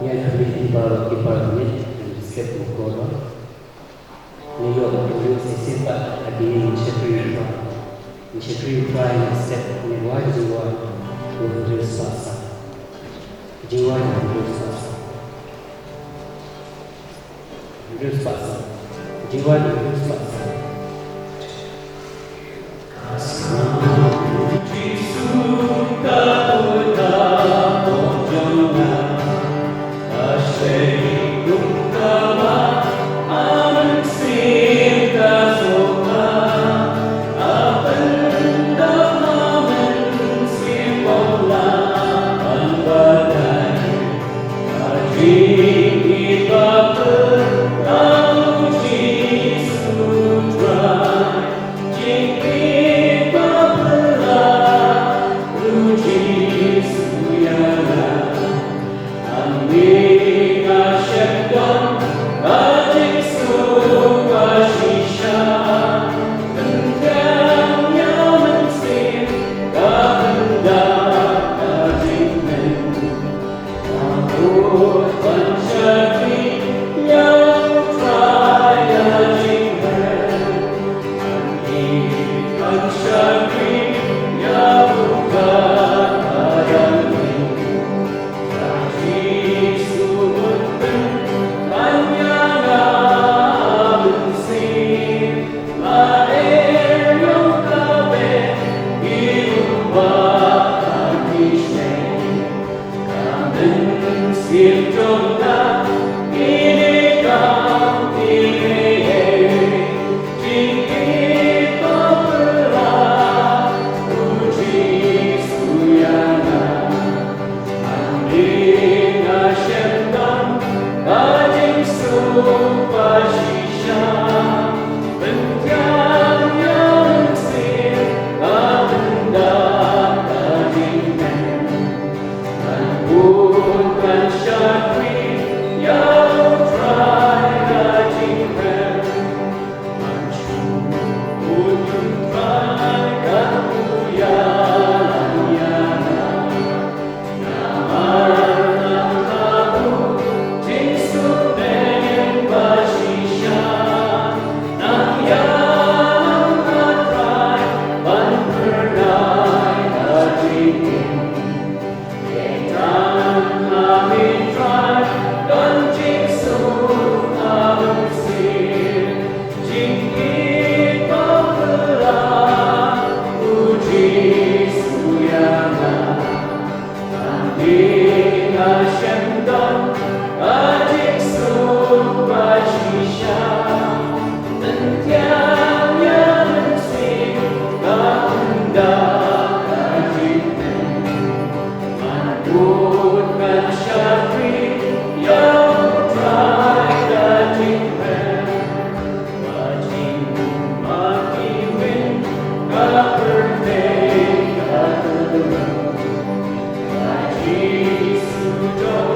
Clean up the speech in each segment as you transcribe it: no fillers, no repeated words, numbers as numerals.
Yan kami Warlarpih skhem mukolo. Niyo ang sisipa at Trai step Jingrwai untuk sasa. Jingrwai untuk sasa. Jingrwai untuk sasa. Jesus,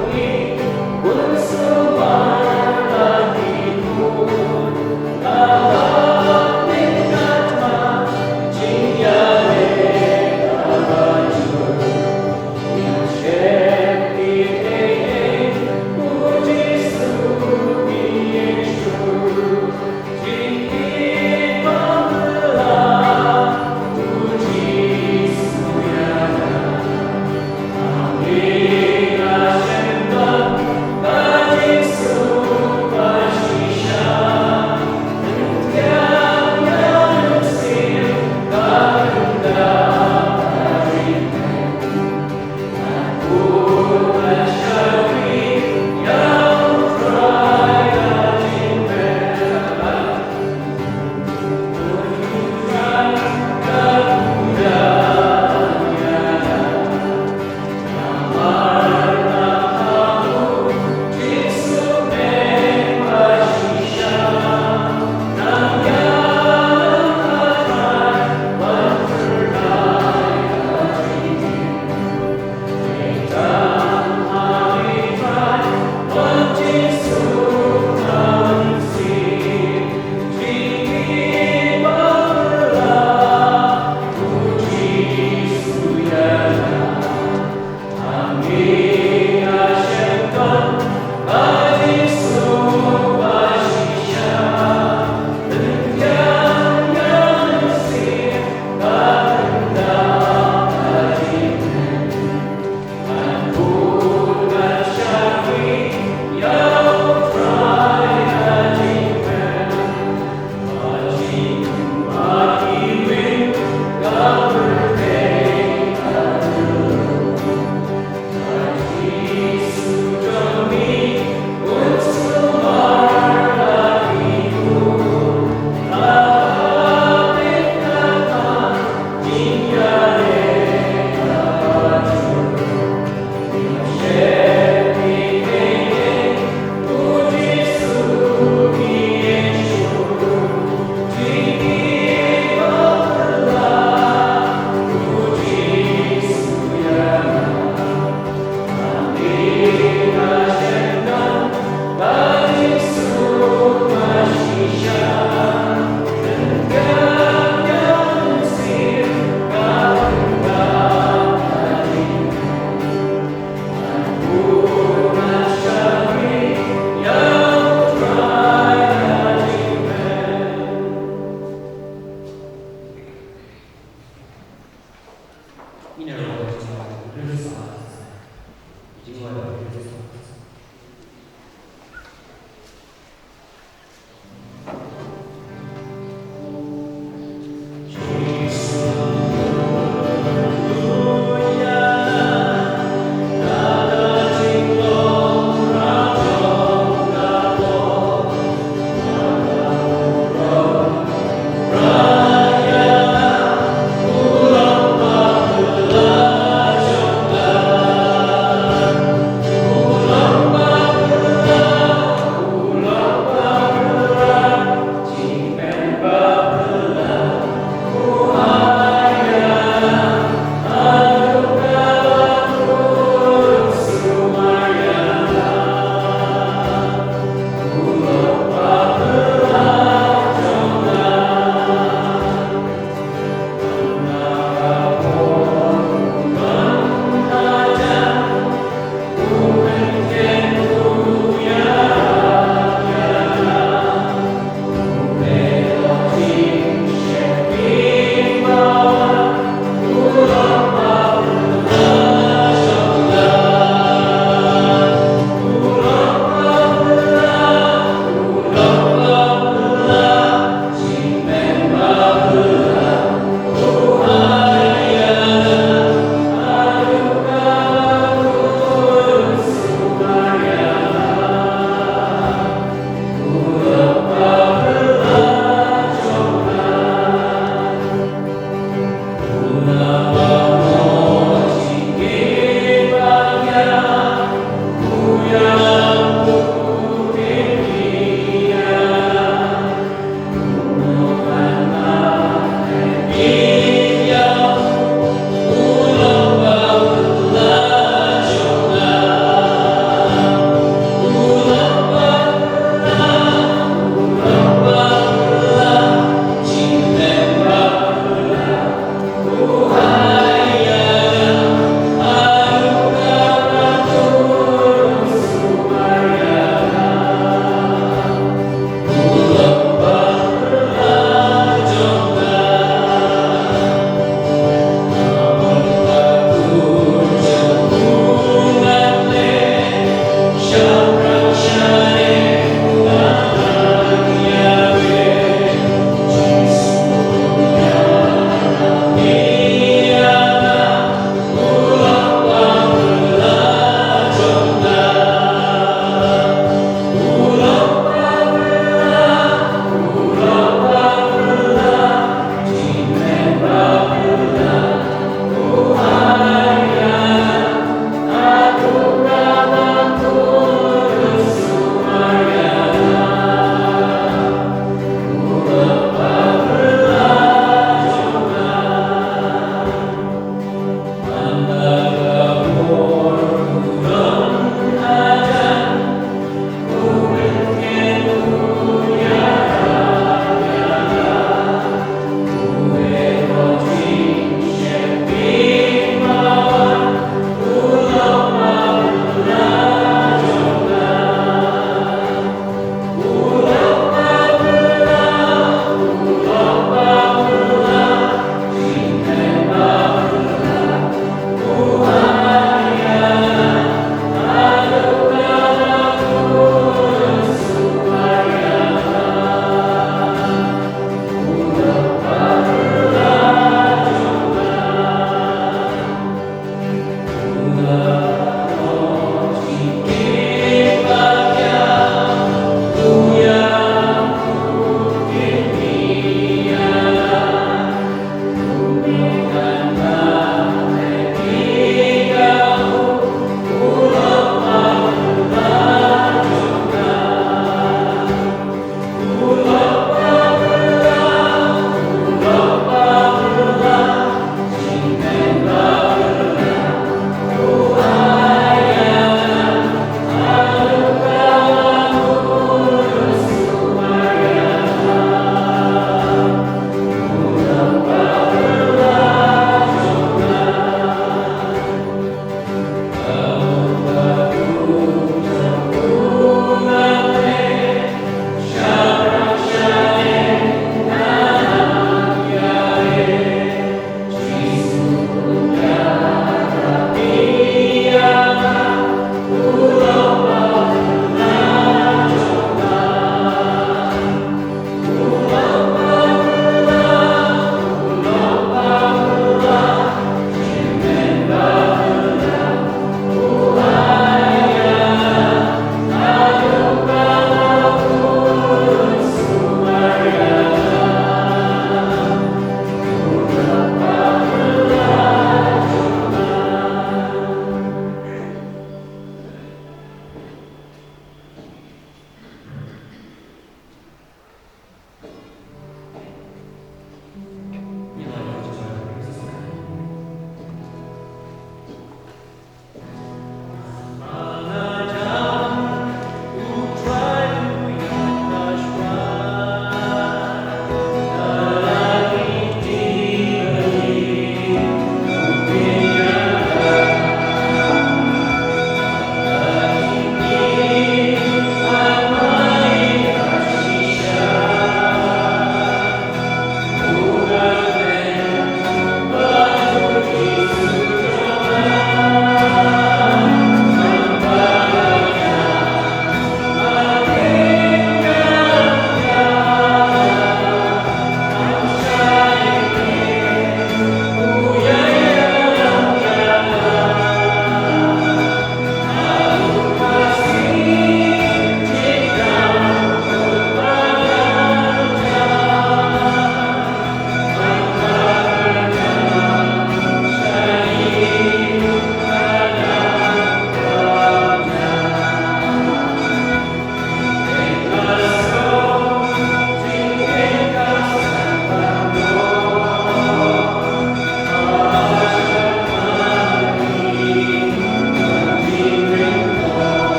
Ulang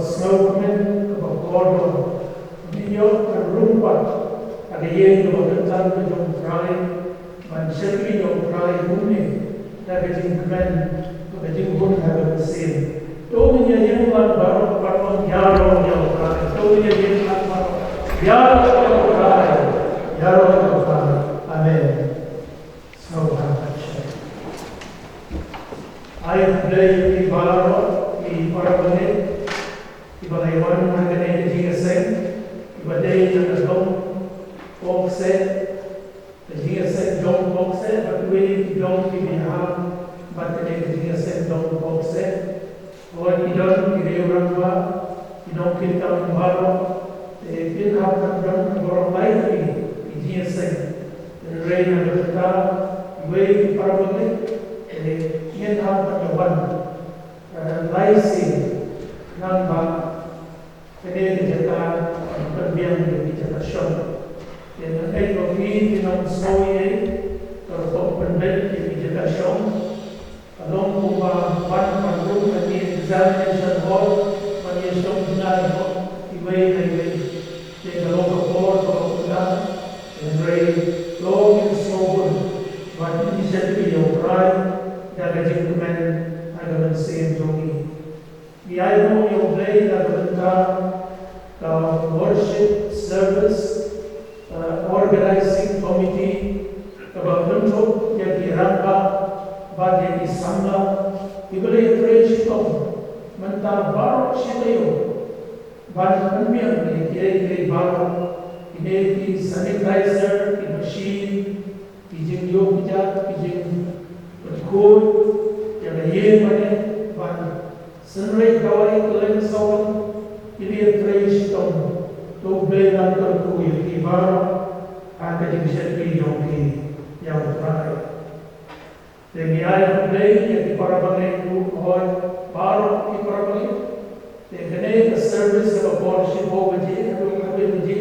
snowmen, gordo, video, rumpat, ada yang tentang jong Trai, man seri jong Trai bumi, dari Jingkren, dari Jingrwai ada mesin. Tuh menjadi baroh yaro jong Trai, tuh menjadi baroh yaro jong Trai, yaro jong Trai. Amen. Sngewebha. Ayat Blei di Balang di Warlarpih, di Balaywan mengenai Jingiaseng, di baje Nongthymmai Pohkseh, di Jingiaseng jong Pohkseh, Duwai jong kiba, baje Jingiaseng jong Pohkseh, Duwai jong Jingrwai, di Nongkren baroh, di pinham jong Warlarpih di Jingiaseng, di Trai berkata, Duwai Warlarpih, Ingin penjaban laisi nambah kene dijata penbiang dijata shop yang ekonomi Yonsoi terus penbel dijata shop along kuma ban pandu kami examination hall kami shop benar iway jadi kalau kapor kalau dan ray long snowball ban bisa video Trai jaga Jingrwai ada mesin jongi. Di 10am Blei ada tentang worship service organizing committee bentuk yang dirangka bagi disangka diberi training mentang baroh silayo ban penbiang ni kira baroh ini di sanitizer di machine di jingkyrkhu kyrpang yang ia mana ban senrai kawai kelen sawan ini trace to Blei Wankyrpang yang kiba ada jingkyrkhu yang Trai. Demi ayat Blei yang Kyrpang itu baroh Kyrpang yang kena service of worship baje baje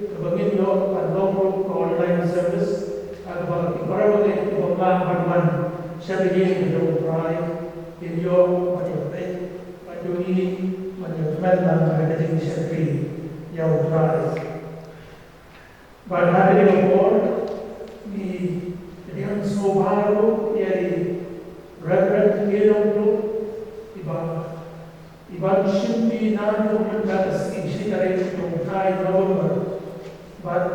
kebangin yo Nongpluh online service ada Kyrpang itu pembangunan Sngi jong Trai, video macam peit, macam ini macam mana ada Jingiaseng jong Trai. Pada hari ini di Pdiang Sngewbha dari Reverend Nongpluh iban shimpi nado mendapat singsi dari jong Trai November. But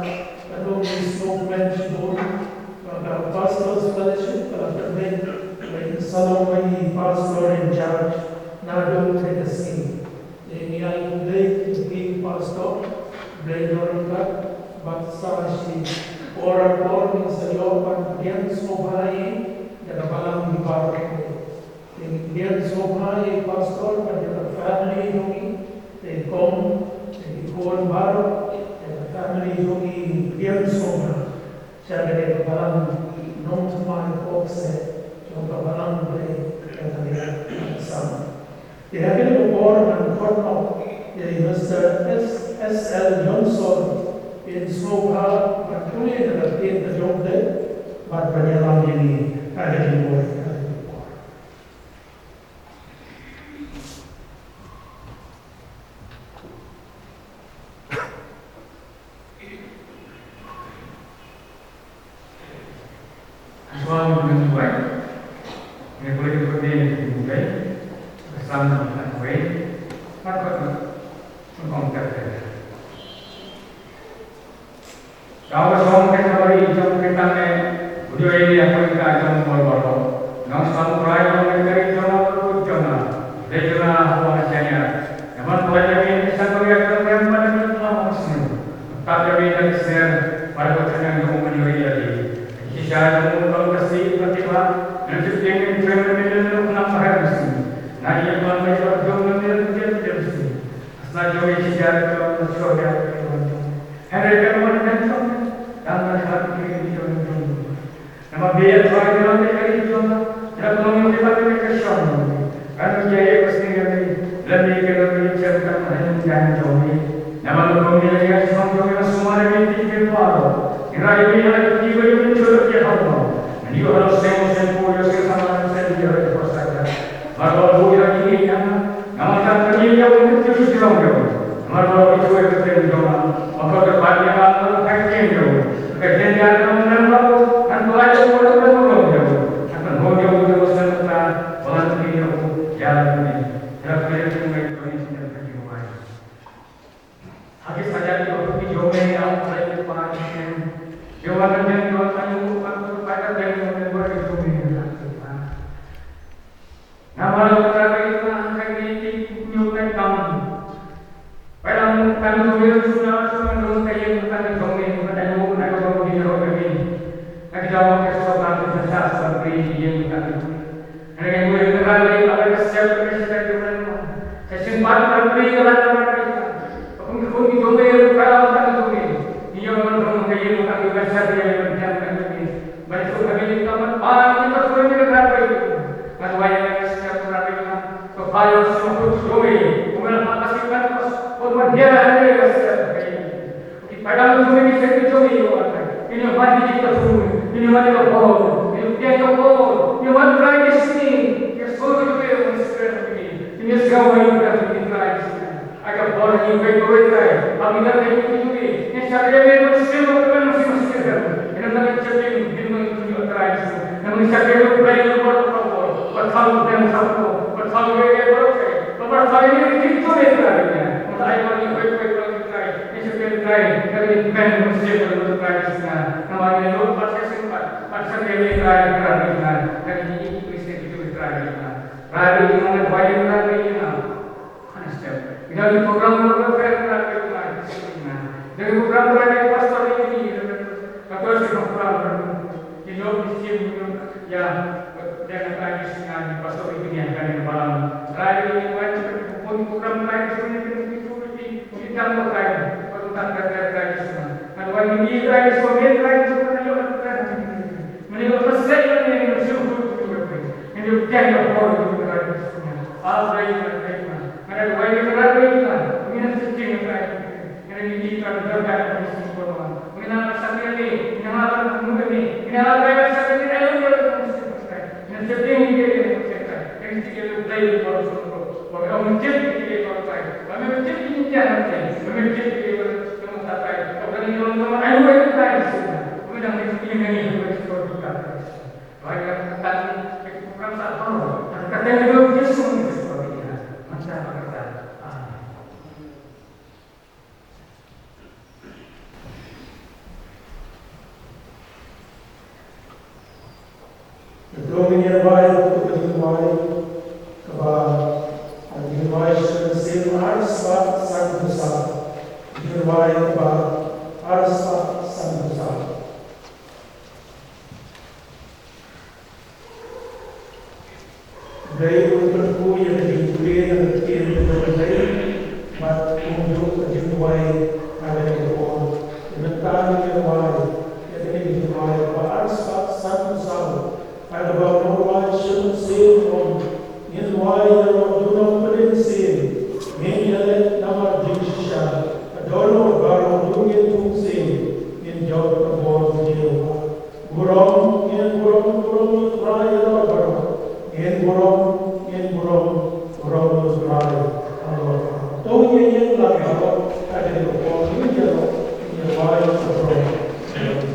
kalau di Nongkren kalau Pastor Fellowship kalau terbaik Salomai Pastor Incharge nado Tennessee Ngi Blei Pastor Blei Dorongkat bangsa si orang-orang yang seliopan Pdiang Sngewebha dan Balang U Blei Pdiang Sngewebha Pastor pada family jongi kom ikon baru dan family jongi Pdiang Sngewebha saya dari Balang Nongthymmai Pohkseh juga Balang U Blei yang terlihat sama. Di hari umur dan korno dari Mr. S.L. Yonsoi in Sngewebha dan Pule dan tim jong Blei buat penyelam ini ada di Duwai. Baroh yang ini nama tak terlihat untuk jong yo. Malah itu yang kita jong. Apa terbanyak kalau kajian yo. Kajian yang mana malu, kan belajar malu malu yo. Akan hobi yo bosan kita, balan yo jalan ni. Terakhir itu mereka ini sudah Jingrwai. Habis saja di jong yang mulai berpanen. Jawaban yang jualan itu pada yang membuat itu menyenangkan. Nama orang itu akan dinyukai kamu. Pada kalau dia sudah dulu kayak bukan dongeng pada dulu nak baru di roda ini. Nak jawab kesempatan besar seperti yang bukan itu. Yang gue dengar lagi pada siapa kita jualan. Kesempat berbeli dengan mereka. Pengikut di dongeng kalau bukan dongeng. Dia orang kayak bukan biasa dia yang berjalan ini. Baik kami kawan kita semua ini berapa itu. Kalau banyak setiap berapa itu. Kalau semua dongeng. Kemudian makasihkan orang dia ada setiap kayak. Pada dongeng ini saya dongeng orang. Ini mati kita semua. Ini mati kapal. Ini dia kapal. Ini mati Trai di sini. Dia semua itu yang mesti ini. Ini segala yang berada di Trai di sini. Agak boleh juga Trai. Kami dah kayak itu. Ini saya yang mesti mesti kan. Ini nak jadi ini Trai di sini. Namun saya yang Blei itu berapa? Bertalu dan satu. Bertalu yang berapa? Bertalu ini itu yang Trai. Masa ayat ini baik-baik Trai. Ini seperti Trai. Kali bukan mesti berlalu Trai di sini. Namanya itu pasal sempat. Pasal yang Trai berada di sini. Kali ini Kristen itu Trai di sini. Trai di mana banyak Trai di sini. Step. Kita di program berada di sini. Dari program berada Pastor ini. Kalau program hidup di sini ya dengan lagi dengan Pastor ini akan di Balang. Trai ini pun program Trai di sini kita pakai tentang Trai di sini. Kalau ini Trai di sini Trai di sini menilai pasal yang bersyukur juga. Ini jangan lupa Trai di sini. Apa yang terjadi? Ada Duwai yang berada di sini. Ini sejauh Trai. Ini kita berada di sini. Ini sahaja ni, ini hal muda ni, ini hal saya sahaja ni ada yang mesti pakai. Ini setiap ini kita pakai. Ini kita Blei baru semua. Kalau mencet kita pakai. Kalau mencet ini jangan pakai. Mencet kita cuma pakai. Kalau ni orang cuma ayu ayu pakai semua. Kemudian ini kita pakai. Banyak kata program tak tahu. Kata yang itu semua seperti ini. Macam kata. Nongialam untuk Jingrwai, kiba, Jingrwai sesuatu arsa sang besar, Jingrwai kiba arsa sang besar. Blei untuk yang Pule dan Blei, mat untuk Jingrwai ada di bawah. Tentang Jingrwai, yang Jingrwai kiba arsa sang besar. Ada baroh sengewebha om Yonsoi dalam Nongkren sing Nonggialam nama Jingiaseng adoro baroh Nongthymmai Pohkseh burung Trai dalam baroh burung Trai tahu yang lalu ada di bawah Jingrwai baroh.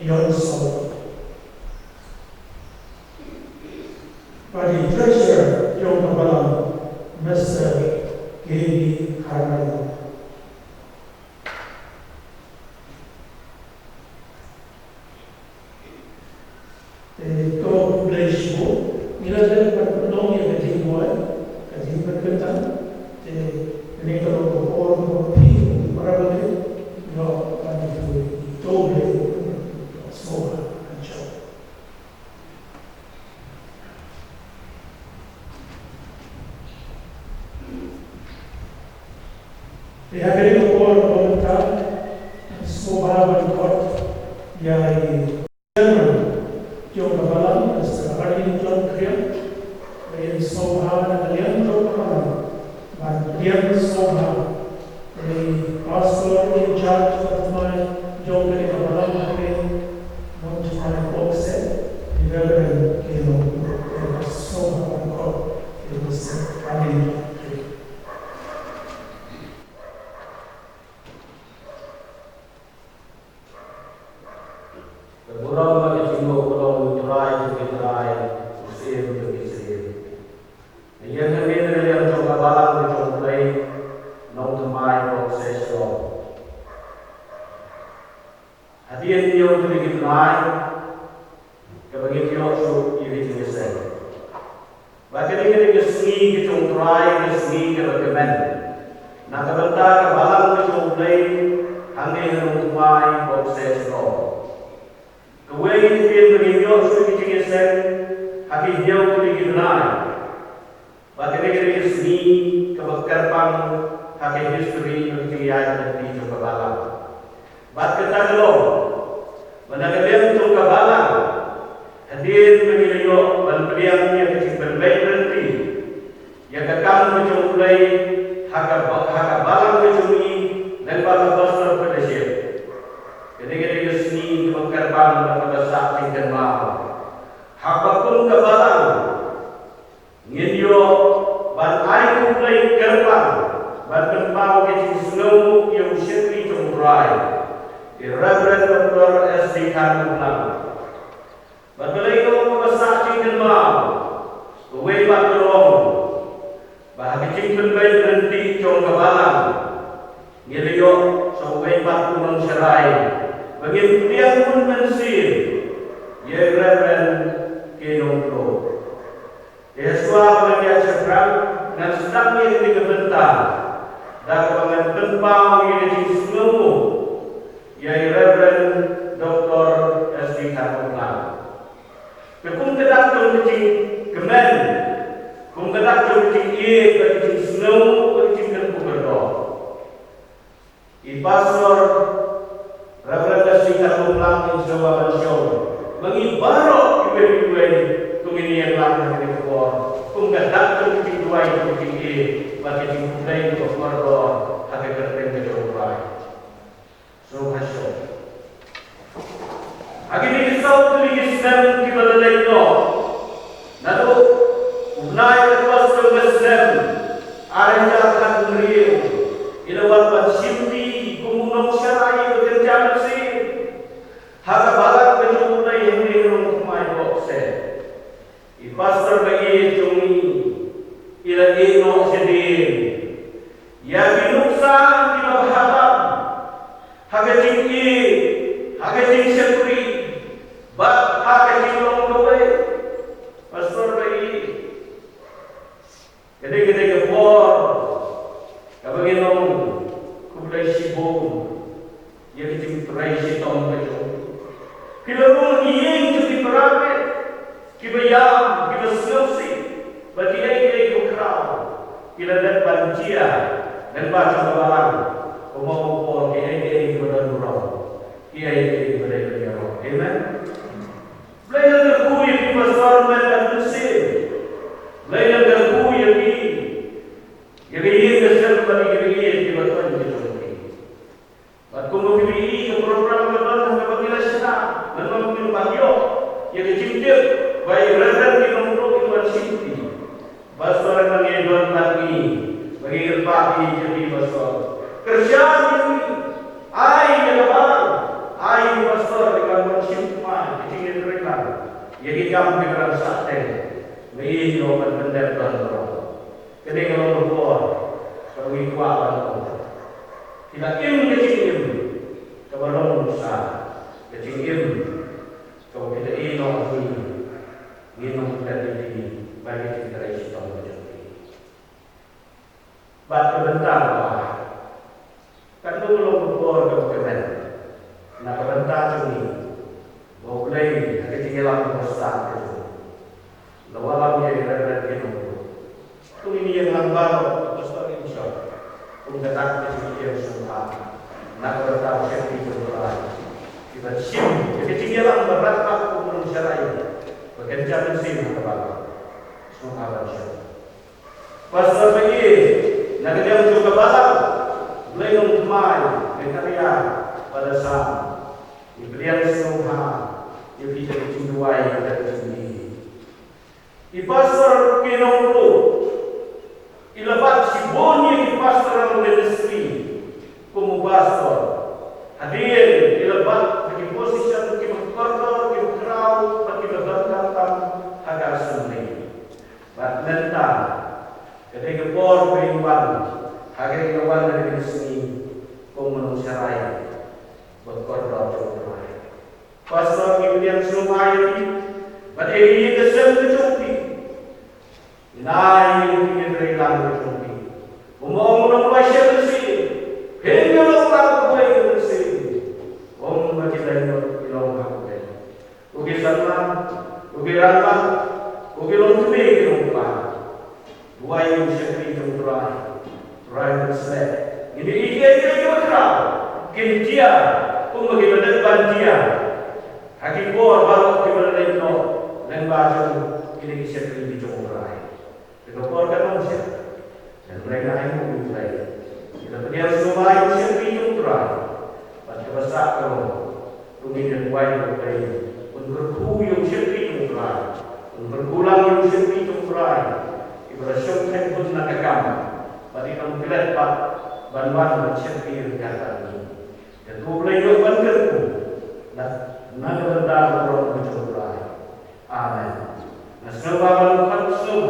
Yonsoi. Bagi treasurer Jong Balang, Mr. Kyrpang. Kau boleh show, bila ada penolong yang Jingrwai, kaji berkenaan, ini kalau orang pergi para beli, no, ada tu, boleh semua kacau. Hari orang komentar, semua berkot, yang Jong Balang, Pastor Incharge, and Sngewebha, and the Pastor Incharge of my Balang, Nongthymmai Pohkseh, the Reverend Nongpluh, and Sngewebha, it was Trai to Trai, save to be saved. And yet the middle of Balang U Blei, Nongthymmai Pohkseh. At the end of the Jingrwai, Jingiaseng. Wankyrpang Sngi Trai, Sngi Kyrpang. Nakabanta Balang U Blei, Warlarpih jauh lagi Duwai. Bagi Sngi kiba Kyrpang hake history Nongkren di jong Balang. Bat ketagelong menagalian jong Balang hadir mengiyo balbeliang yang kecil berbaik berhenti yang kakang jong Blei haka Balang Jingi dan bala Pastor Incharge. Ketika Sngi kiba Kyrpang pada saat Jingrwai hapakun ke Balang nginyo ban ai U Blei Kyrpang ban penpau ke Sngewbha Yonsoi jong Trai Reverend Dr. Sdang Kharmawphlang ban belai ko pada Jingrwai Duwai baroh bahagi jingkyrkhu berhenti jong Balang ngeliyo sampai batunang Trai bagi Pdiang Sngewbha ye Reverend Nongpluh. Yesua bagi Kyrpang dan Sdang yang dikebentar dan kebangan penpau yang Sngewbha ye Reverend Dr. Sdang Kharmawphlang. Kum kedak kecing kemen, kum kedak kecing kecing Sngewbha kecing kyrpang. Pastor Reverend Sdang Kharmawphlang yang Jawa Balang Ngi baroh Duwai tungini yang lang dari kor kum gadak kecing Duwai kecing bagi kecing Blei ke baroh hake Kyrpang ke Duwai. So hasil agi ni kisau tu lagi Sdang kiba lalai no nado unai Pastor Sdang aranja akan meriu ilawat ban simpi kumunong sarai bekerja bersih haka Balang ke Nongthymmai Pohkseh. Pastor bagi cumi ila ino sedih. Ya binuksan kiba bahatam. Haka jingi, haka jingkyrkhu, bat haka Nongpluh. Pastor bagi gede-gede kepor. Kabagi nong kublai sibung. Ya kecing Trai sitong kejo. Kilabul ngiyeng cuti perapit, kibayam, kibasyopsi, bagilay ko kraw, kilalat banjia, dan baca Balang, umaupo, kiyay kibadanuraw, kiyay kibadanuraw. Amen? Belayan terkuya di Pastor dan Mesir, belayan terkuya di Yagiyeng kesel bagi Yagiyeng kibatuan kibatuan. At kung mabibili ke program kaban hanggang pagkilasya dan mamamil bagyo, yang diciptir by Reverend Nongpluh Iwan Sinti, Pastor Nongialam lagi, bagi Warlarpih jadi Pastor. Kerja ini, ai yang Balang, ai Pastor dengan mensimpan, kecingin mereka, yang dikam dengan Sdang, ini jawaban benar Balang. Ketika orang berbuat, kami kuat tidak kecing kebalong besar kecing kau tidak ino minum dari bagi kita isi tahu jadi bat kebentar kan tu belum berbuat kebenaran nak kebentar cumi mau Blei Jingialam besar itu lawalam yang ada di tu ini yang lambat Pastor Incharge Ungatak Jingiaseng Sngewbha nak bertahu siapa Jingrwai kita sim jadi Jingialam berat kumulong sarai bekerja mesin kepada Sngewbha Pastor bagi nak dia juga Balang Blei Nongthymmai berkarya pada saat Ngi Pdiang Sngewbha Ngi Jingrwai dan Sngi Pastor Nongpluh ilabat si bonyi di Pastor ministry como pastor hadir ilabat di posisi kiba kordo kiba kraw kiba berkantam hagar Sngi bat nenta ketika por beriwan hagar iwan dari Sngi como sarai berkordo Duwai Pastor Ngi Pdiang Sngewbha bat ini kesel kecumpi Nai ingin relang berhenti. Umum baca bersih. Hingga orang boleh bersih. Bagi lain ilmu aku. Ugi sama, ugi rama, ugi kintia kumagi badan bantia haki bor baroh kiba leno len baju ini kisah di Jingrwai kita bor kan manusia dan mereka hanya mulai kita punya semua yang kisah di Jingrwai pada besar kalau Nonggialam Duwai Wankyrpang yang kisah di Jingrwai Wankyrpang yang kisah di Jingrwai ibarat snghem pun nak agam pada Nongkren pak ban-ban kisah di Kyrpang dan Pule yang Wankyrpang dan nada benda orang Jingrwai. Amen. Nasnewbha Pohkseh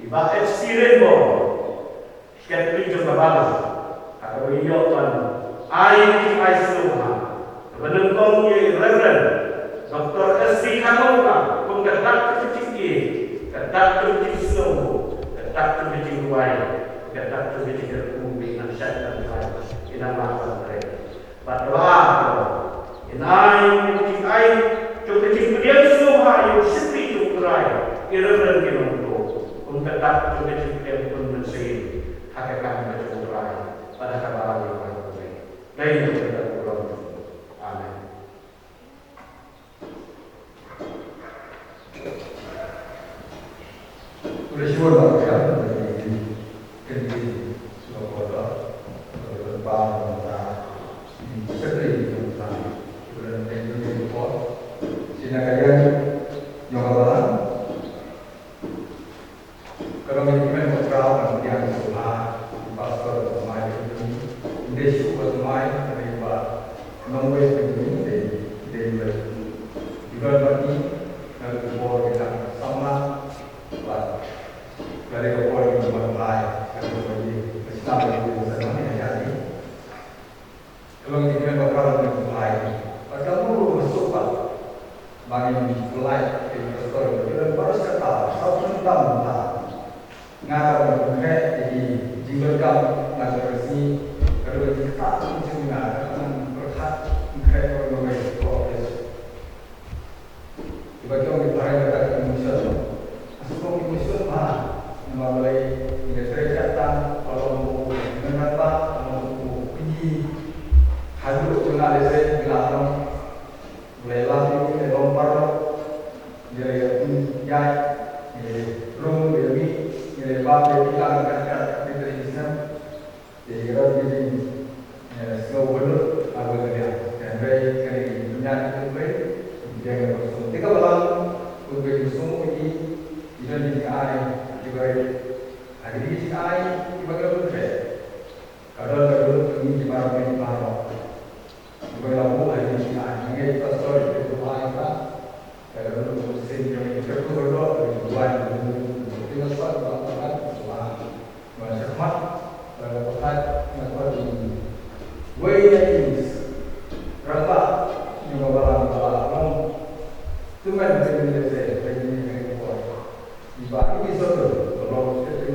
iba experience bo skhem Balang atau iyokan ai Snngewbha benengkong ye Reverend Dr. Kharmawphlang pun ketak keciki ketak keciki snow ketak keciki Duwai ketak keciki Kyrpang dengan syaitan Trai inama mereka berdoa inai keciki Ngi Pdiang Sngewbha yang sepi Trai Kyrpang ke Nongpluh pun ketak keciki pun mensein hakikat ke Trai pada kabar yang baik dari kita pulang. Amen. Bersyukur bagi kendiri Sngewebha Kyrpang sekali tentang bulan Mei Pot sinagaan Nongkren kalau menimbulkan perkara yang salah Pastor Incharge thymmai Nongpluh juga bagi negara kita sama dari orang yang berlai kalau bagi Islam itu sama yang jadi kalau kita berperang dengan berlai kalau masuk bagi berlai itu sesuatu kita harus kata satu tentang ngata ngeit jadi jingkyrkhu ngata resi kalau kita mungkin ngata berkat ngeit orang ngeit proses bagaimana kita berada di Indonesia asal Indonesia mana melalui industri catatan kalau dengan apa kalau pergi hadir jurnalis bilang mulai lagi lompat dia nyai room dia bawa bilang kat television dia jadi Sngewebha apa dia dan baik kali dunia itu baik jangan kosong. Tiga Balang U Blei semua ini tidak dikai juga hari ini dikai dibagai berbeda. Kalau lalu ini baroh juga lalu hari ini dikai. Ngeit Pastor Duwai kan. Kalau lalu jingkyrkhu baroh Duwai dengan sebab Warlarpih Warlarpih Warlarpih Duwai ini berapa yang Balang thymmai menjadi ini iba ini satu kalau kita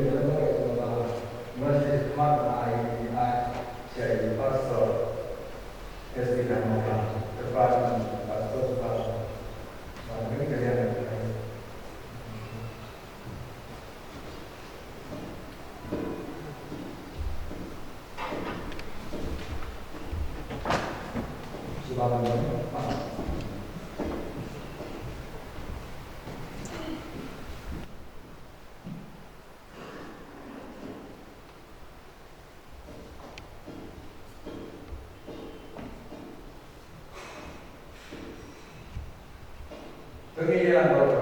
masih mana jadi pastor Sdang Kyrpang pastor ini kalian Nonggialam baroh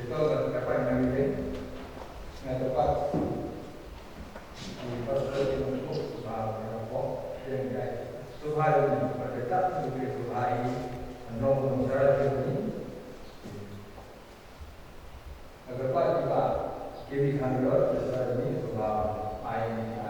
kita apa yang ini nggak tepat di pasal itu baroh yang Tuhan berdekat sebagai Tuhan Nongkren ini agar Pak kita kiri kantor besar ini sebab air ini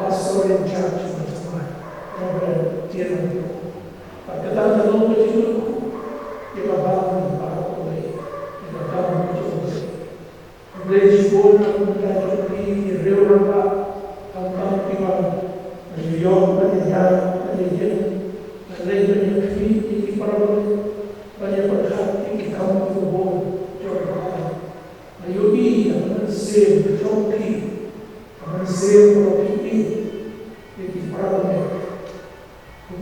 Pastor Incharge, Nongkren, Pagkatapos ng Jingrwai, kiba Balang U Blei, Balang U Blei siguro ng Warlarpih, Warlarpih, ang kiba, yung pangyayari, Warlarpih, pangyayari, Kharmawphlang, Kyrpang, ayubi, ang save, jong, ang save,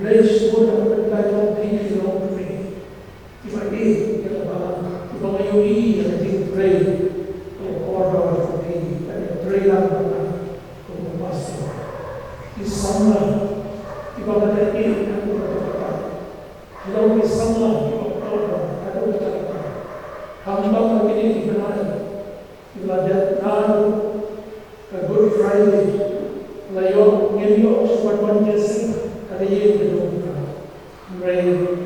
Blei siguro ng Warlarpih, Nongkren, kiba kita Balang, kiba ayubi, ang Trai, Warlarpih, Trai lang kung Pastor. Isama, kiba natin ang pagkakataon. Dalam isama, kiba pagkakataon. Hambang ang pinitibanan, kiba datang ke Good Friday, layo ngayon sa Jingiaseng, kadayin ke Nongpluh. Mereka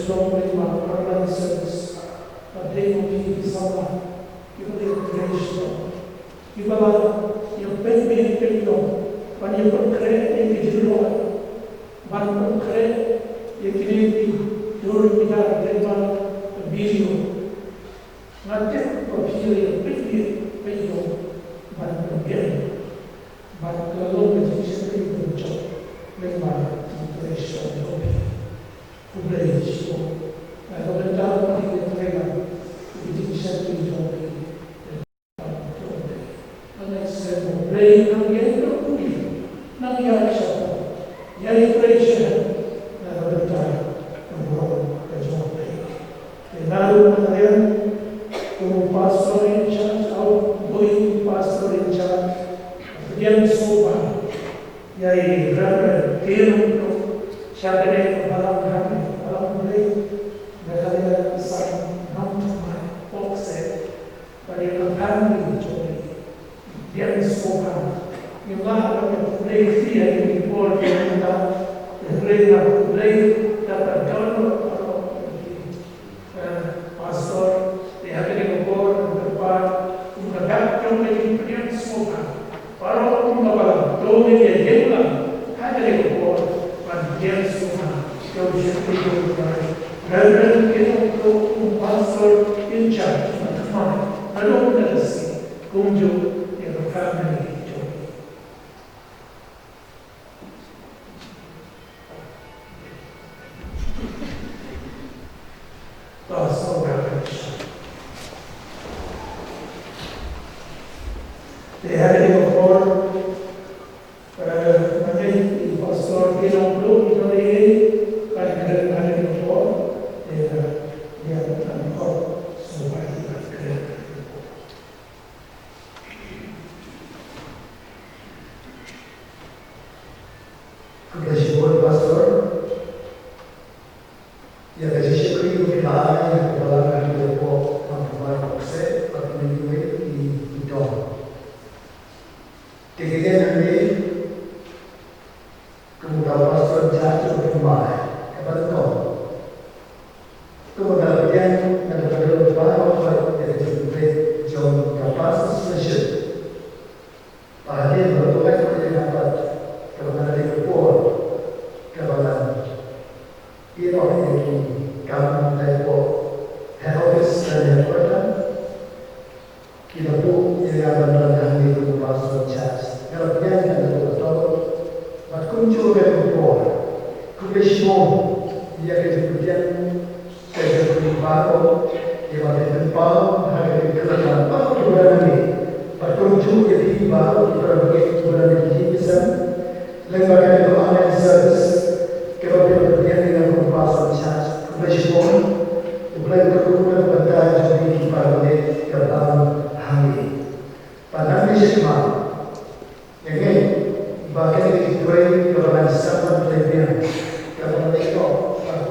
Sdang online service, pagdating mo isama, kiba din kiba yung pen-pen-pen Wankyrpang yang Jingrwai, Wankyrpang yang kini diurut-urut dengan video, ngajak profil yang video, Wankyrpang, kalau menjadi bentuk memang impression Pule itu, kalau mendapat diterima, itu bisa dijoki. Blei Nongkren Nongialam, yaitu baroh lalu kemudian Pastor Incharge outgoing Pastor Incharge Pdiang Sngewbha, yaitu Kyrpang syarikat Balang U Blei negara besar Nongthymmai Pohkseh pada kami Pdiang Sngewbha. Yung lahat ng Blei siya yung report yung Blei na Blei dapat gano'n Pastor dia akan report depan mendapat yung Ngi Pdiang Sngewbha para kumabala doon niya jelang ada report Pdiang Sngewbha kau bisa tidur dan kita God's own revelation. They had it before. Nanti Pastor Nongpluh itu dia kan before. Dia akan kau supaya kita kerja. Kebetulan Pastor, ya kebetulan kita ada Balang U Blei Nongthymmai Pohkseh atau Jingrwai di jong. Kemudian nanti kemudian Pastor Incharge thymmai kepada kau. Kemudian ada baroh dari Jingrwai jong kapasitas session. Perhatian berdoa kepada dapat kepada dikepor kepada iro yang kamu dikepor head office dan headquarter kita pun yang akan datang di Pastor Incharge. Kalau dia yang betul, berkunjung ke dikepor, kubesimo dia kemudian ke baroh dia bertempur hari kelihatan baru kemudian ini berkunjung ke baroh kita berbagai kemudian di Jingiaseng lembaga itu online service kemudian berdiam dengan Pastor Incharge kubesimo mulai berkumpul pada jadi pada Kyrpang hari pada Minggu ini bagian Duwai kepada sahabat lebih kepada itu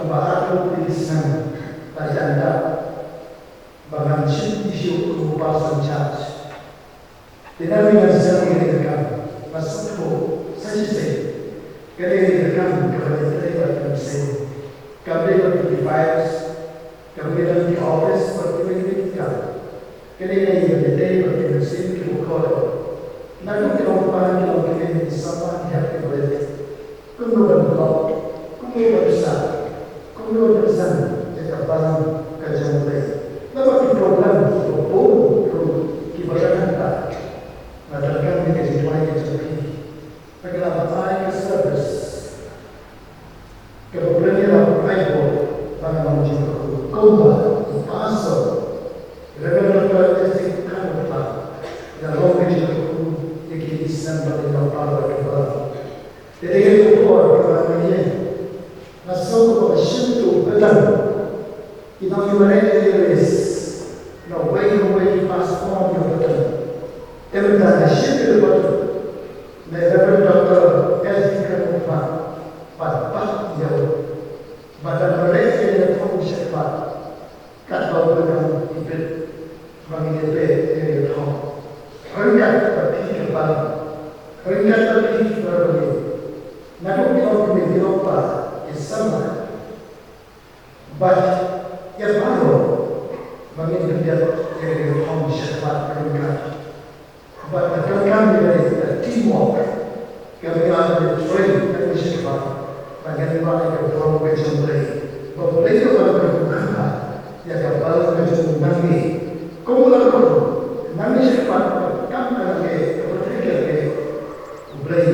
baru di sana pada anda bagian isu Pastor Incharge tidak dengan Sngi masuk saja kerana kepada terlibat dengan kepada device kemudian di office berkumpul kerana terlibat dengan kita lalu kita sama hati boleh kemudian besar kemudian besar jika barang kerja mulai lalu di program kiba kita melakukan Jingrwai bagaimana service kemudian bagaimana jingkyrkhu pasal revenue Kharmawphlang dan Nongkren yang bisa menjadi Warlarpih. Jadi itu kemudian masuk ke situ betul. Kita mulai way passport yang betul. Kemudian situ betul. Reverend Dr. Kyrpang pada jauh badan mereka yang fungsi kata orang hidup mengikat yang tahu rendah berarti Kyrpang rendah berarti berbeda namun kalau kita lupa sama but yang baru mengikat yang fungsi rendah but kami dari teamwork kami ada train dan sekolah bagaimana kita berlaku bersama Pule itu berbuka ya kapal itu Ngi kumulaku Ngi sekolah kami lagi berpikir U Blei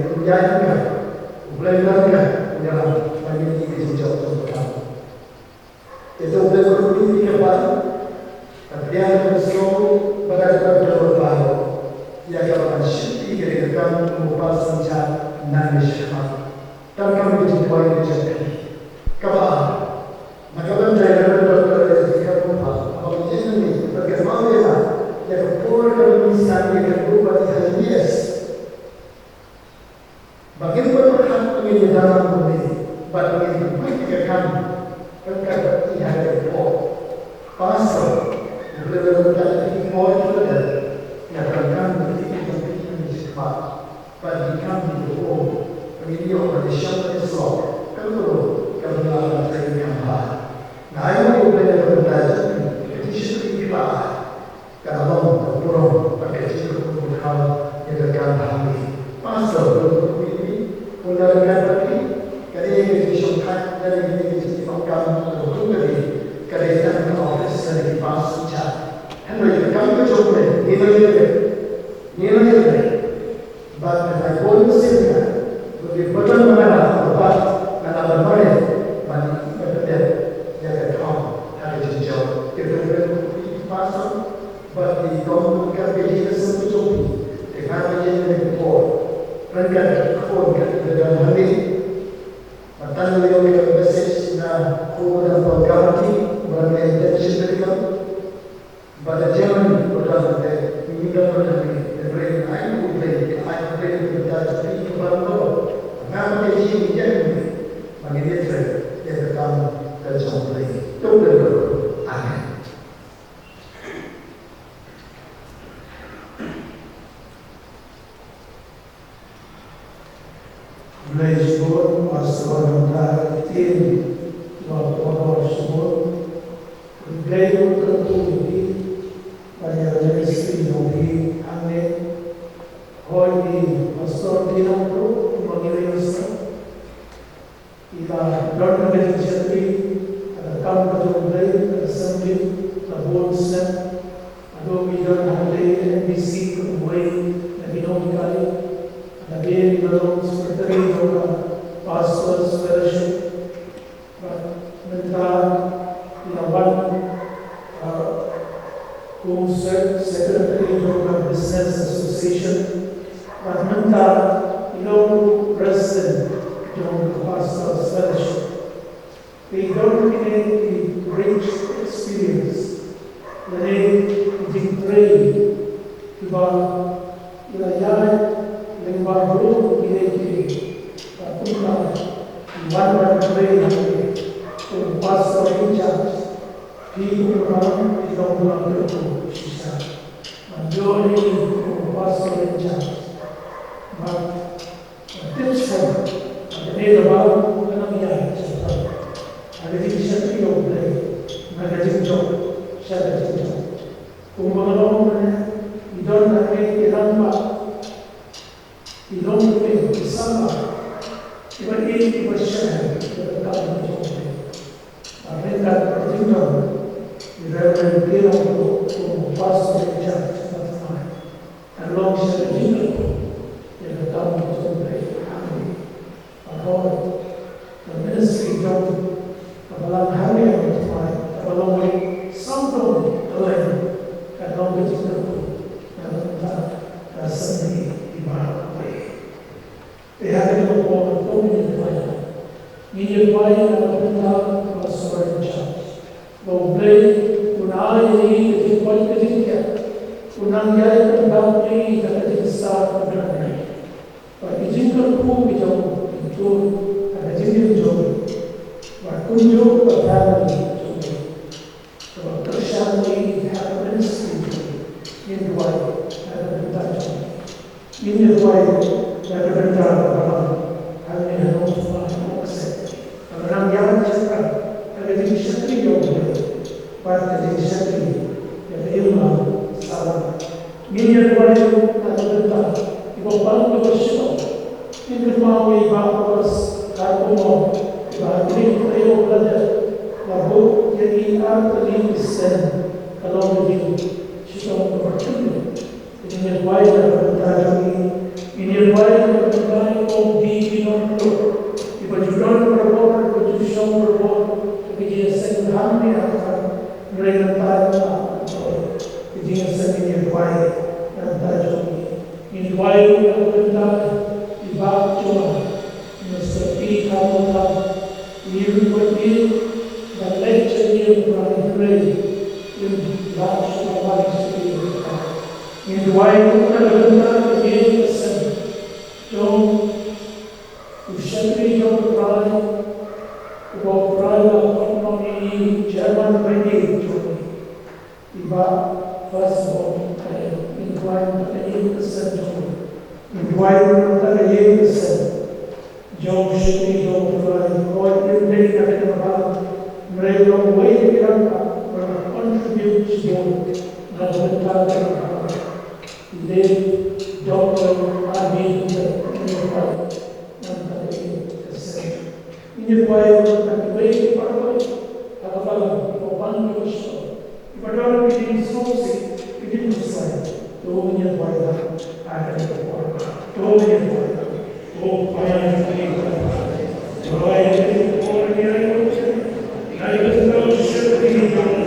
Nonggialam U Blei Nonggialam bagi ini jauh itu berkumpul kapal tapi dia bersama berada baroh ya kawan syuti ketika Pastor Incharge nangis dan kami Duwai jadi kawan maka saya Dr. Kyrpang ini bagaimana yang pura misalnya yang berubah di yes bagaimana hak pengen dalam bumi bagaimana kita kan berkata ia ada pasal berbeda di orang yang akan bagi kami berdoa video pada syarikat Islam kalau kami terima nah ini boleh belajar di sini kita kalau berdoa pakai jingkyrkhu yang akan kami pasal ini mulai dari kerja syarikat dari difahamkan berdoa kerja office dari Pastor Incharge hendak kami coba nilai but I want to say that the bottom line of the part and our money but that ya come Blei tertentu ini pada ministry Nonghi Angge Hoi di Pastor Incharge mengirim Yonsoi ila Lord Ministry ada kam pada Blei assembly labor snap ada bidang Blei NBC Duwai lagi Nongkren lagi baroh secretary juga pastors fellowship mentara One who secretary of the business association, but mentara president of the pastors fellowship. They don't need the rich experience. They Trai, kiba, baroh, Pastor Incharge, Kyrpang is Nongpluh, she said. Majority Pastor Incharge. But tips for the name about Nongialam, and the Ngi Blei, magazine jong, shadow jong. You don't have any number, you don't pay the summer, even if you were shared, the government. Mereka bertindak di dalam Kyrpang Pastor Incharge dan alongside Jingkyrkhu yang kami Duwai the ministry of Balang U Blei Nongthymmai Pohkseh dan Jinggrwai dan Sngi di Warlarpih. Pihak itu Jingrwai adalah Pastor Incharge. Mau Blei tunai ini kehidupan ketika Nongialam bangkit dan besar berani. Bagi jingkyrkhu bijau itu ada jingjong. Berkunjung berada di Duwai. Kalau tersyari ada ministry Jingrwai ada bentar Jingrwai ada bentar Balang U Blei Nongialam cakap ada Jingiaseng pada Jingiaseng yang ilmu salah. Jingrwai ada bentar ibu bangku bersyukur. Jingrwai bagus Kharmawphlang bahagi tayo belajar lagu jadi arti sen kalau begini syukur bersyukur. Jingrwai ada bentar Jingrwai ada bentar di Nongpluh. Ibajuran berbor, ibajusong berbor, Jingiaseng hamil akan mereka tanya Jingiaseng Jingrwai dan tajuk Jingrwai yang benar ibak cuma seperti Kharmawphlang Kyrpang dan lecture Jingrwai yang baca awal seperti Jingrwai yang benar Jingiaseng jong Ushantri jong Trai, Ubau Trai lah ini Jerman bagi jong. Iba first born kaya Jingrwai kaya jong. Jingrwai kaya jong Shantri jong Trai. Kau ini kaya nama mereka way kita contribute jong dalam bentuk they doctor Amin Jingrwai. Jingrwai dan Duwai pada kata-kata Kyrpang pada orang bikin solusi bikin usaha tu Jingrwai ada di bawah tu Jingrwai payah ini Duwai ini orang yang ada di dalam seperti ini ada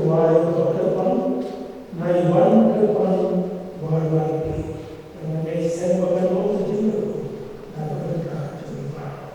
Duwai Kyrpang, Ngi Wankyrpang, Warlarpih, Ngi sngewebha jingkyrkhu, Jinggrwai.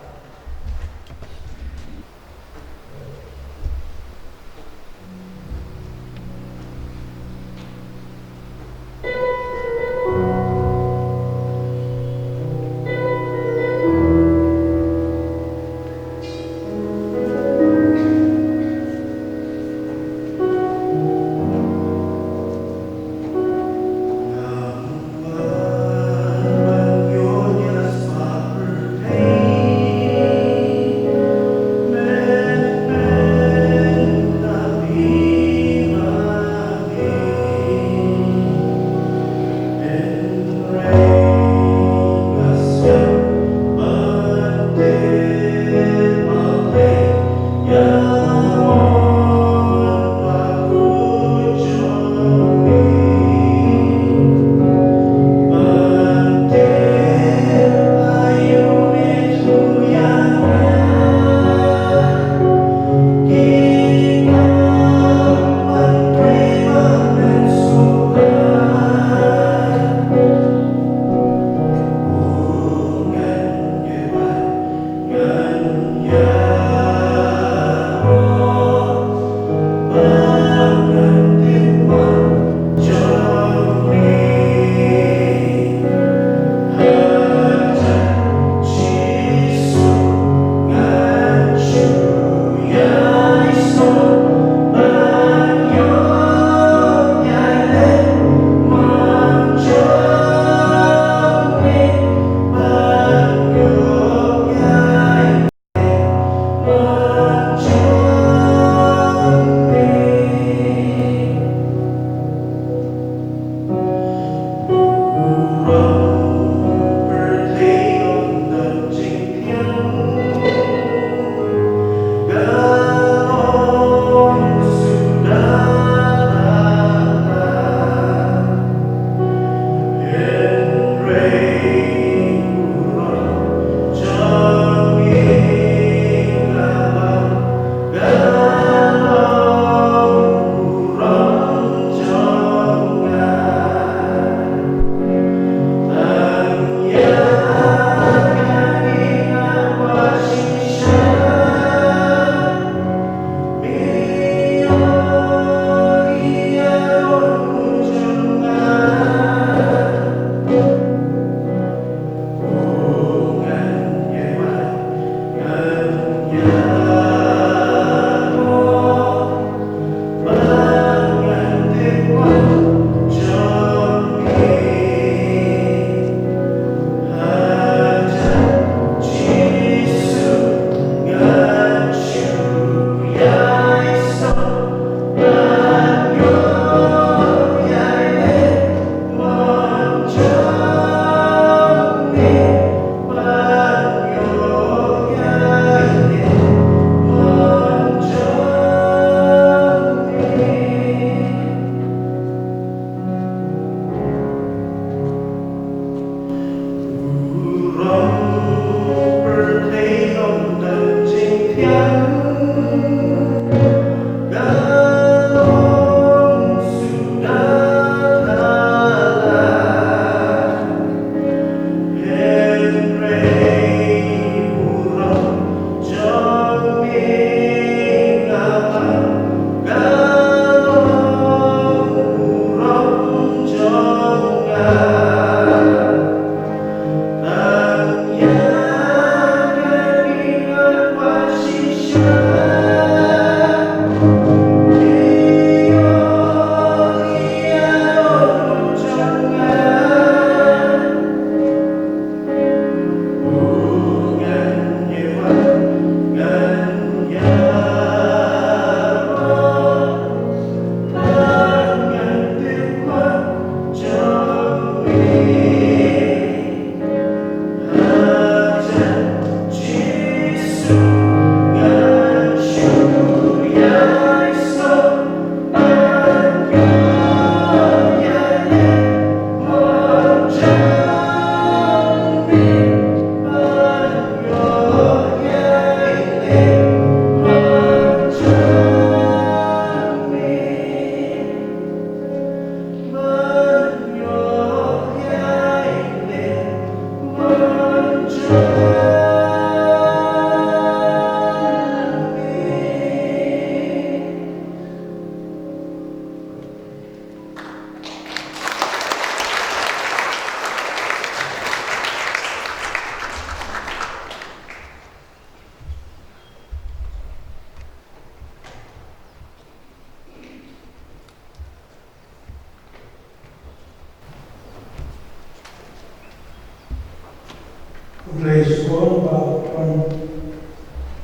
U Blei sekolah bapan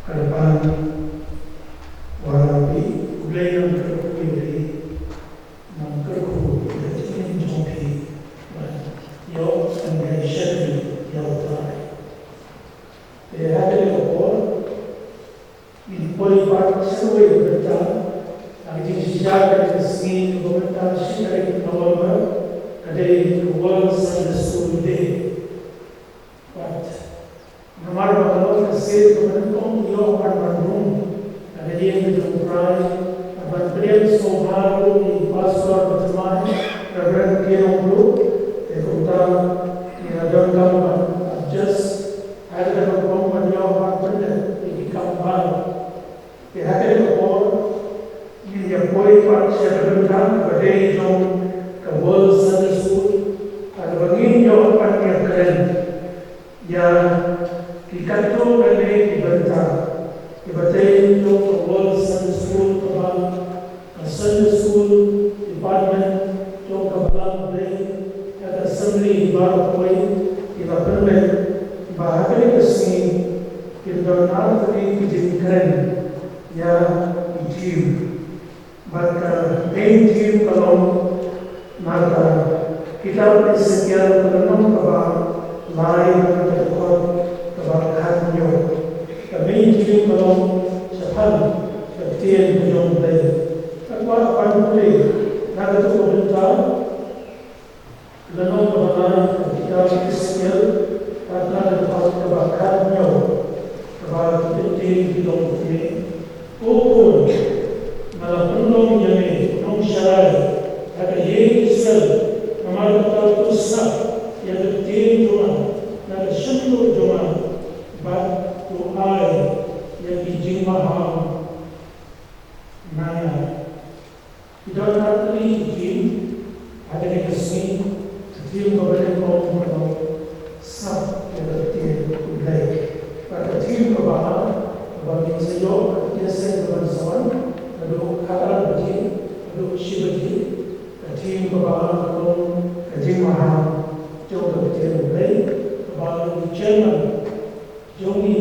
Kyrpang Warlarpih U Blei Nongkren dari ngeit dari jong yo Jingiaseng yo Trai. They had a war in Pule sngewebha Jingiaseng Sngi November the World Sunday School Day. But no matter what the state government yo room and the end of Trai, Mgi Pdiang Sngewbha the Pastor Incharge Nongpluh Nonggialam just had a home they become baroh. They had a war in the Pule baje jong the World Sunday School and Wankyrpang yang dikatakan oleh dibaca the World Sunday School the Sunday School Department jong Balang U Blei assembly Warlarpih kiba bahagi kesini kita nanti Nongkren ya team maka main team kalau maka kita sekian penonton kaba lain berikut kaba kanyo main team kalau sepal ketian jong Blei takwa akan boleh nak tu bentar Lenong kebenaran kita sekian karena dapat kebakannya kepada penting di Nongkren pun malah penolong yang Nongsiarai ada Yonsoi malah kita tusah yang penting cuma ada seluruh cuma Duwai yang di Jingrwai naya tidak ada lagi ada di sini team kepada kaum sab yang U Blei pada team kebahan bagi saya Jingiaseng bersawan lalu katakan bagi lalu shibati team kebahan kaum Jingrwai jong kepada U Blei bagi chairman jongi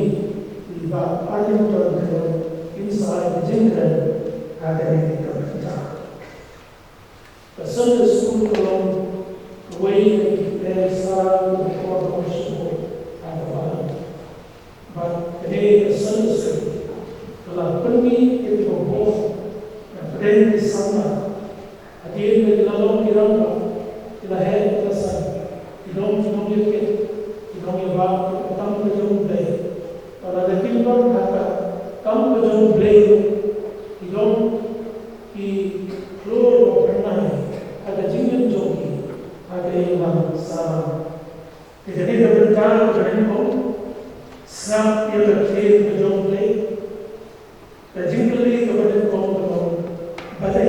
di bawah alim dan inside Nongkren ada di kita Sunday School kalau way they started before worship and the but today the Sunday School telah pergi itu both dan pada sana hadir di dalam kiramba telah hadir kesan hidung ngeit tamu jong Blei pada depan kata tamu jong Blei hidung di keluar pernah ada Jingrwai ada yang sama. Jadi berbicara tentang snap yang terkait dengan Blei, dan Jingrwai kepada kaum baje,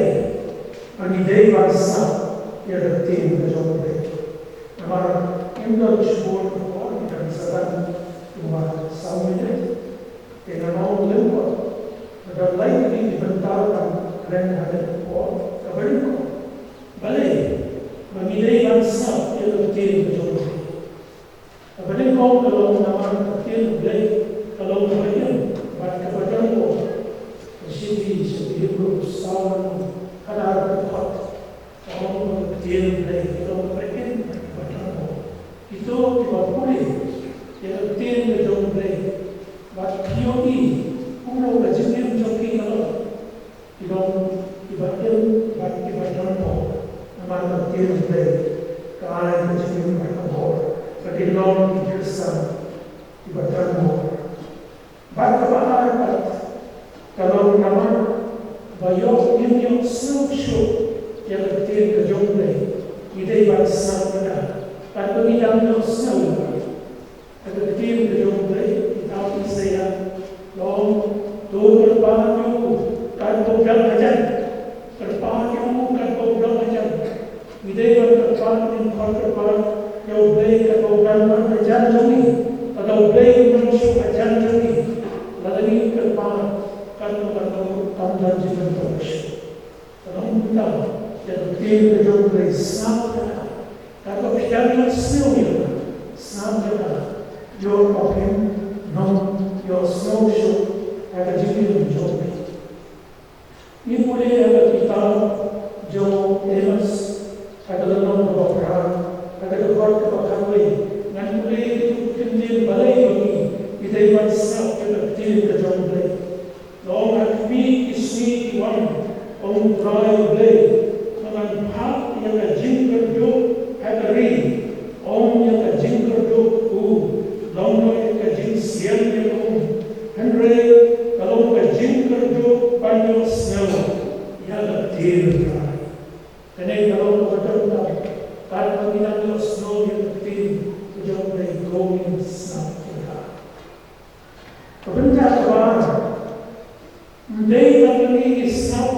bagi bangsa yang terkait dengan Blei. Nama Indah Syukur orang dan Sdang cuma sambil dengan orang lewat, dan lain dibentarkan kerana ada orang kepada baje. Bagi bangsa yang terkait dengan Blei. Apabila kau kalau nama terkait Blei, kalau berani, baca kepada kau, seperti berusaha ada tempat orang terkait Blei, kalau berani baca kau. Itu tiba Pule yang terkait dengan Blei. Baca POE, pulau kecil joki kalau tiba baca kau. Nama terkait Blei, kalau kecil baca kau. Kedilong Kyrpang dibaca mo. Baca bahar kalau nama bayo yung snowshoe yang terkait ke jong Blei, ide bangsa kita. Tanpa kita no snow, terkait ke jong Blei kita saya long Kyrpang kan program aja, Kyrpang kan program aja. Ide Kyrpang in Kyrpang U Blei keprogram ajar jongi, atau U Blei menuju ajar jongi, lalu Kyrpang kan dan Jingrwai. Kalau kita jadi U Blei snap, kalau kita snow snap your pocket, non your snowshoe, at a Jingiaseng jong. Ngi Pule at kita jong emas, at the Nongpluh, at the court of a Kharmawphlang, Ngi Pule to Balang U Blei, 10am mynstep at the jong Blei. Long at me is sweet one, on Trai Blei, on part yang a jingkyrkhu at a ring, on yang a jingkyrkhu, long yang a Jingiaseng yang Henry, along a jingkyrkhu by your snow, yang a deal dry. Kane along the water, that paginaw your snow yang a deal, the jong Blei going snap to her. Paganda kawan, Day lagi isap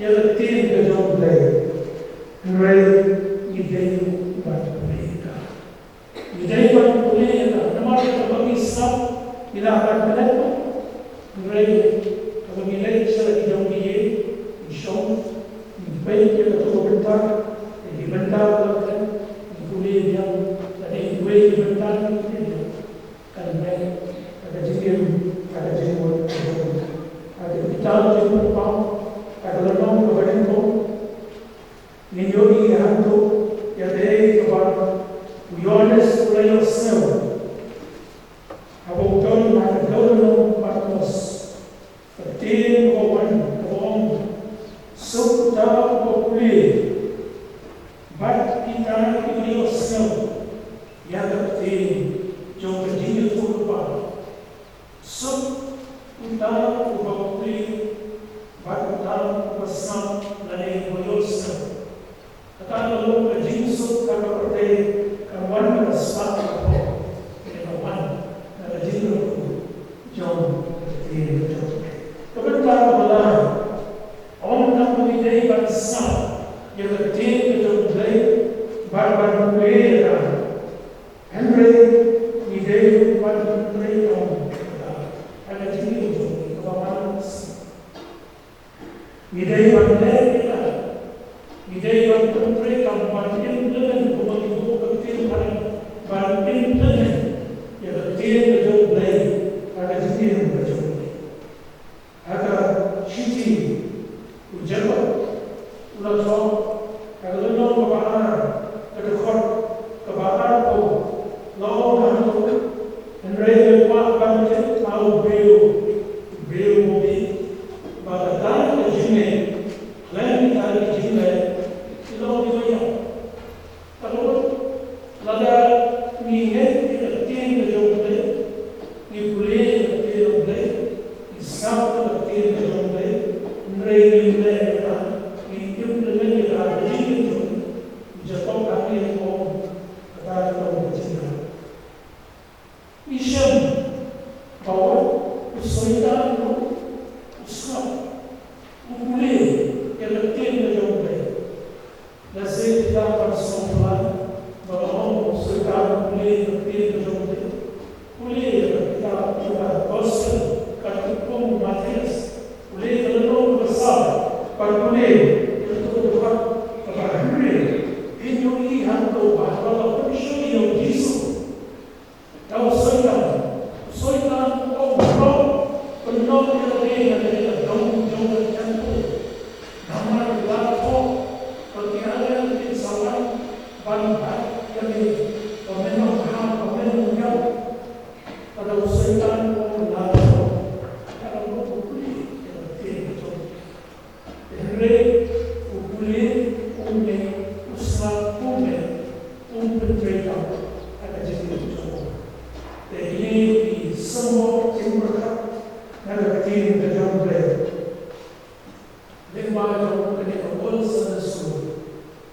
yang tim ke jong Blei, Ngi ide buat mereka. Ide buat mereka. Nama kita bagi isap kita akan melihat. Ngi kalau nilai secara jong dia, isong, peit kita tu bentar, di bentar kan, Pule yang tadi Duwai bentar ni, kan baik, ada Jingiaseng, ada Jingrwai. Kita Kyrpang, ada Nongkren, Ngi hantu, yang dari kepada Yones Pule snow. Abang John ada dalam patmos, ketin kawan kawan, suka Pule, bat kita Pule snow, yang ketin jom Jingrwai lupa, kita ubah Pule, batang bersam dari Yonsoi. Kata lalu berjingsuk kata pertai kawan bersam apa? Kawan dari jingkyrkhu jong di jong. Kebetulan Balang orang nak memilih bersam yang kecil jong Blei bar Pule dan Henry ide bar Pule orang ada Jingiaseng kebawahan. Idei mereka, idei mereka banting dengan pemangku kecil banting dengan yang kecil jong Blei ada Jingiaseng jong Blei. Ada Siti, ujabat, ulang sok, ada lenong kebaharan, ada khot kebaharan tu, lawan hantu, dan raya mak banting tahu beliau mobil. Pada tahun Jingiaseng, lain tahun Jingiaseng, kita boleh kalau lada ngeit kita tim jong Blei, Ngi Pule kita jong Blei, Isap kita jong Blei, Ngi Blei kita, Ngi Blei kita Jingiaseng, Jepang kami yang kata kita Jingiaseng. Isem bawa usaha Pule yang letim ke jong Blei. Nasi kita bersama baroh sekarang Pule letim ke jong Blei. Pule kita Pastor Kyrpang Matias. Pule kalau besar, Pule untuk buat kepada Pule. Ini hantu bahawa Yesus yang Yesus. Kau soitan, kau penuh yang dari jong nama Warlarpih, perkiraan di sawan banbat yang pemenang Nongialam pada usahaan Warlarpih kalau Pule yang tidak Pule Pule usaha Pule pencerita ada Jingiaseng. Jadi di semua jingkyrkhu ada tim jong Blei. Lima jong kena awal sesuatu,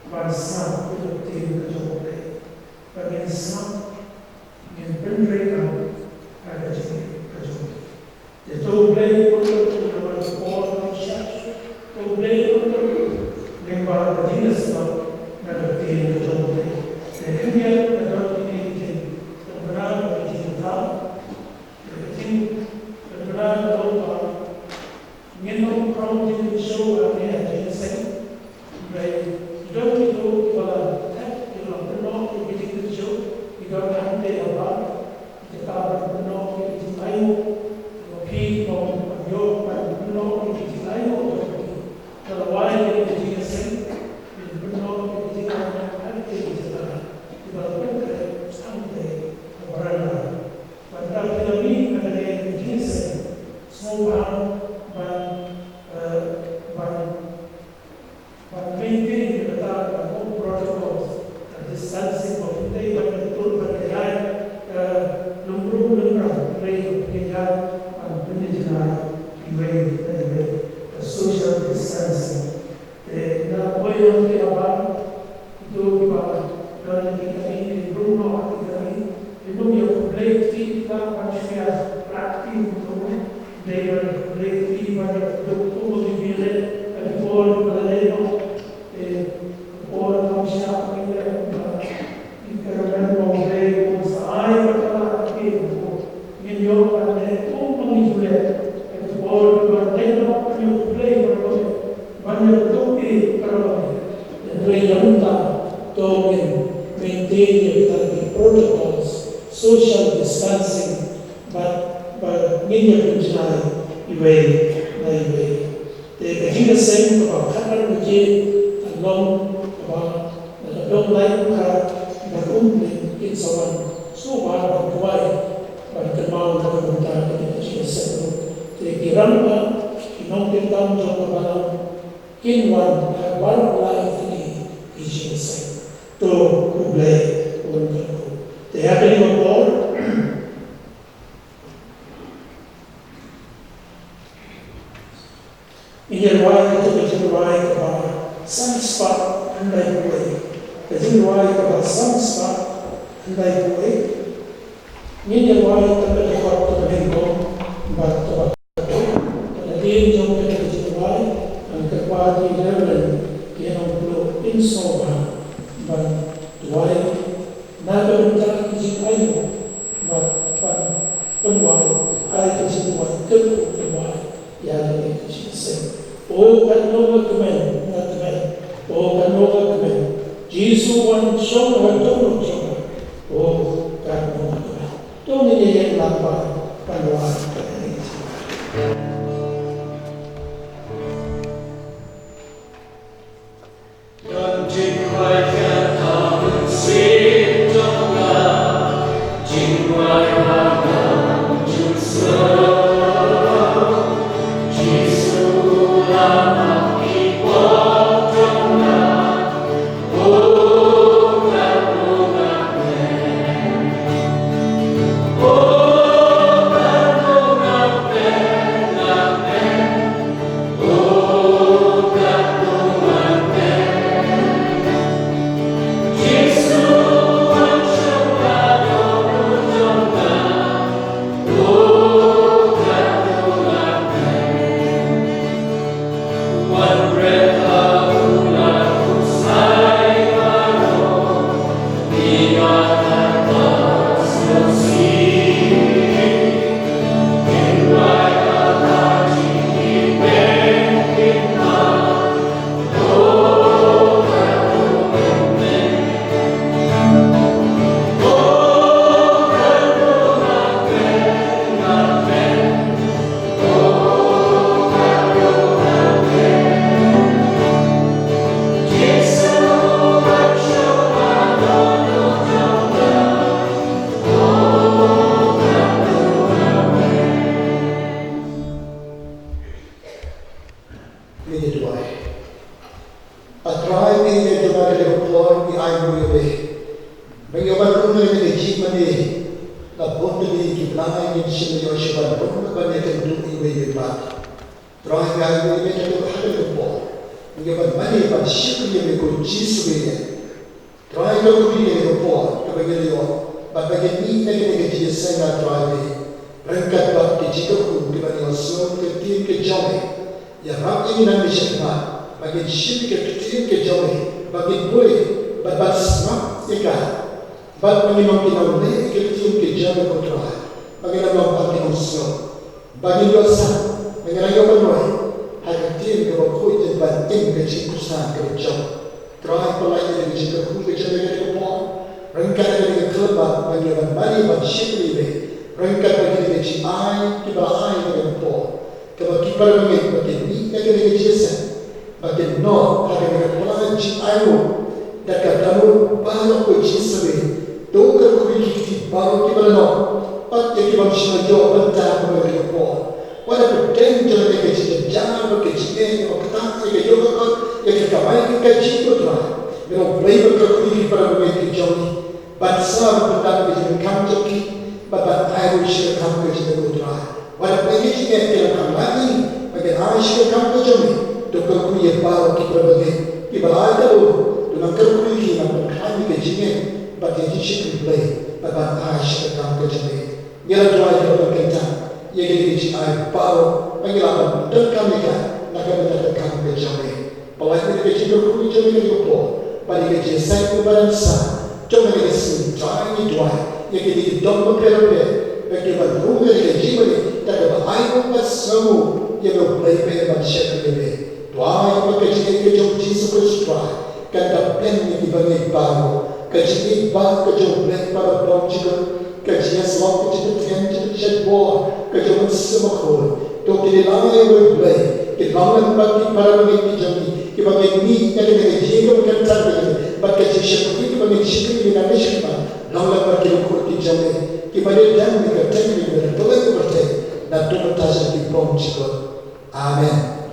bangsa itu tim jong Blei. Bagian sam yang penderita ada Jingiaseng. Jong Blei untuk orang orang Incharge, Jong Blei untuk lima Jingiaseng ada tim jong Blei. Kemudian ada ini benar digital, benar benar minum kau jadi show ada Jingiaseng, baik itu kalau tak kalau benar digital show, kita nanti apa kita manusia praktis untuk dari pada doktor dipilih ekor berlebih orang manusia kita Kyrpang boleh usaha berkala ini orang itu mengizinkan ekor berlebih Pule berlebih banyak dokter berlebih dari jangka domen maintain the protocols, social distancing, but Ngi Pdiang Sngewbha, the Jingiaseng about baje and about the Duwai balang U Blei in someone so bad about Duwai, but Kharmawphlang the Jingiaseng, the Kyrpang, Nongthymmai Pohkseh, Warlarpih Jingiaseng, U Blei, Wankyrpang. The happening of war. Jingrwai itu Jingrwai kepada sang spot andai Pule. Jingrwai kepada sang spot andai Pule. Jingrwai terkait waktu menengok batu. Jadi jom kita Jingrwai dan kepada di level yang Nongpluh Insoba dan Duwai. Naga minta izin ayu, bahkan Duwai, ayat Jingrwai, kyrpang Duwai, yang ini Jingiaseng. Oh kan Nongkren, oh kan Nongkren. Jisu wan jong atau jong. Oh kan Nongkren. Tuh ini yang lambat Duwai. Trai pelai dari jingkyrkhu ke jalan ke pon, rengkat dari Kyrpang bagi orang mari bagi ship libe, rengkat bagi dari kiba kiba dari pon, kalau kiba bagi ni dari Jingiaseng, bagi no hari dari pelan ayu, dekat dalam baroh ke Jingiaseng, dokter kuih kiti baroh kiba no, pat kiba mesti jauh bentang bagi pon. Wala pretend jalan ke Jingiaseng, bagi Jingiaseng, bagi tak ke yoga yang terkait dengan Jingrwai, dengan Blei berkekuatan pada mereka jauh, bangsa berpendapat dengan kamjoki, bapak air usia kamjo Jingrwai. Walau mereka juga dalam kamlani, bagi air kamjo jauh, dokter kuih baroh kita berbagi, kita ada lo, dengan kerkuih kita berkami ke Jingrwai, bagi Jingrwai Blei, bapak air kamjo jauh. Yala Duwai Kyrpang kenta yegi di ai baroh Nongialam dan kami kan nak kami ke jong. Pawai ni ke jingkyrkhu jong ni ke po. Bagi ke Jingiaseng barang sa jong ni ke sin Trai ni Duwai yegi di dong beperbe bagi berumur ke jiwa ni tak ada air pas semua yang berplay manusia ini. Duwai bagi ke jong Jesus Trai kan dapat ni dibagi baroh ke bah ke jong Blei para dong juga Jingiaseng ke jong bola ke jong semua khol to dilai U Blei ke langan bagi para bagi jong ki bagi ni yang dengan jiwa kan tak bagi sisi ki bagi sisi ni nak siapa langan bagi khol ki jong ki bagi dan ni ke teknik ni boleh berarti nak tu tasik ki bom juga. Amen.